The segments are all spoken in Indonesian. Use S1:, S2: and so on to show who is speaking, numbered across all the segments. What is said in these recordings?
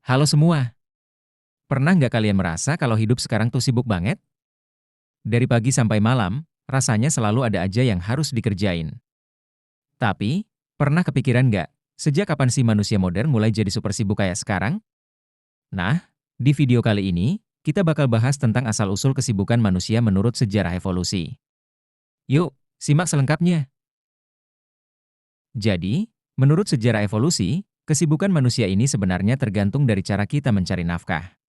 S1: Halo semua, pernah nggak kalian merasa kalau hidup sekarang tuh sibuk banget? Dari pagi sampai malam, rasanya selalu ada aja yang harus dikerjain. Tapi, pernah kepikiran nggak, sejak kapan sih manusia modern mulai jadi super sibuk kayak sekarang? Nah, di video kali ini, kita bakal bahas tentang asal-usul kesibukan manusia menurut sejarah evolusi. Yuk, simak selengkapnya. Jadi, menurut sejarah evolusi, kesibukan manusia ini sebenarnya tergantung dari cara kita mencari nafkah.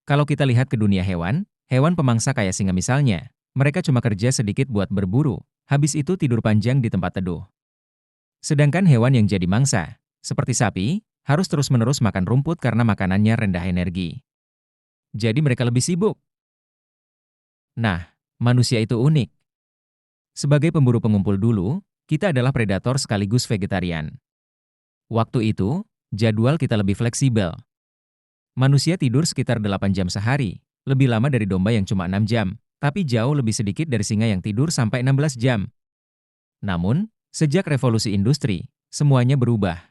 S1: Kalau kita lihat ke dunia hewan, hewan pemangsa kayak singa misalnya, mereka cuma kerja sedikit buat berburu, habis itu tidur panjang di tempat teduh. Sedangkan hewan yang jadi mangsa, seperti sapi, harus terus-menerus makan rumput karena makanannya rendah energi. Jadi mereka lebih sibuk. Nah, manusia itu unik. Sebagai pemburu pengumpul dulu, kita adalah predator sekaligus vegetarian. Waktu itu, jadwal kita lebih fleksibel. Manusia tidur sekitar 8 jam sehari, lebih lama dari domba yang cuma 6 jam, tapi jauh lebih sedikit dari singa yang tidur sampai 16 jam. Namun, sejak revolusi industri, semuanya berubah.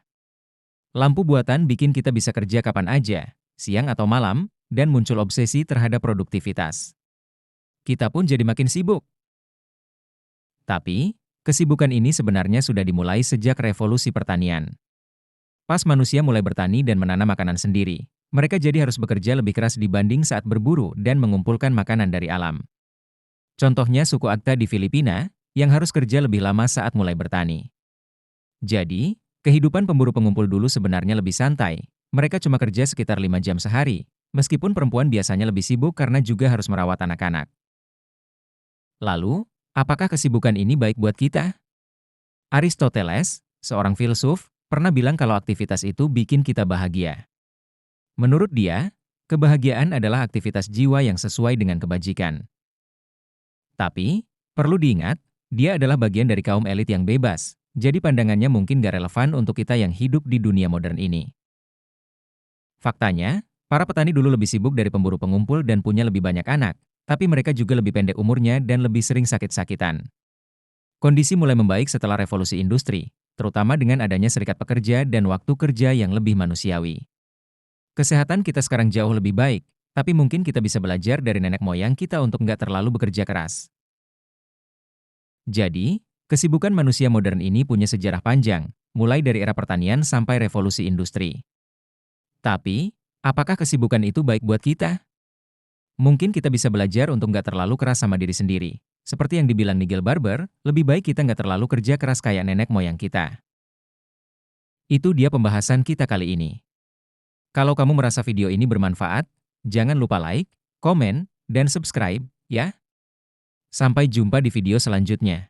S1: Lampu buatan bikin kita bisa kerja kapan aja, siang atau malam, dan muncul obsesi terhadap produktivitas. Kita pun jadi makin sibuk. Tapi, kesibukan ini sebenarnya sudah dimulai sejak revolusi pertanian. Pas manusia mulai bertani dan menanam makanan sendiri, mereka jadi harus bekerja lebih keras dibanding saat berburu dan mengumpulkan makanan dari alam. Contohnya suku Akta di Filipina, yang harus kerja lebih lama saat mulai bertani. Jadi, kehidupan pemburu pengumpul dulu sebenarnya lebih santai. Mereka cuma kerja sekitar 5 jam sehari, meskipun perempuan biasanya lebih sibuk karena juga harus merawat anak-anak. Lalu, apakah kesibukan ini baik buat kita? Aristoteles, seorang filsuf, pernah bilang kalau aktivitas itu bikin kita bahagia. Menurut dia, kebahagiaan adalah aktivitas jiwa yang sesuai dengan kebajikan. Tapi, perlu diingat, dia adalah bagian dari kaum elit yang bebas, jadi pandangannya mungkin gak relevan untuk kita yang hidup di dunia modern ini. Faktanya, para petani dulu lebih sibuk dari pemburu pengumpul dan punya lebih banyak anak, tapi mereka juga lebih pendek umurnya dan lebih sering sakit-sakitan. Kondisi mulai membaik setelah revolusi industri, terutama dengan adanya serikat pekerja dan waktu kerja yang lebih manusiawi. Kesehatan kita sekarang jauh lebih baik, tapi mungkin kita bisa belajar dari nenek moyang kita untuk nggak terlalu bekerja keras. Jadi, kesibukan manusia modern ini punya sejarah panjang, mulai dari era pertanian sampai revolusi industri. Tapi, apakah kesibukan itu baik buat kita? Mungkin kita bisa belajar untuk nggak terlalu keras sama diri sendiri. Seperti yang dibilang Nigel Barber, lebih baik kita nggak terlalu kerja keras kayak nenek moyang kita. Itu dia pembahasan kita kali ini. Kalau kamu merasa video ini bermanfaat, jangan lupa like, komen, dan subscribe, ya. Sampai jumpa di video selanjutnya.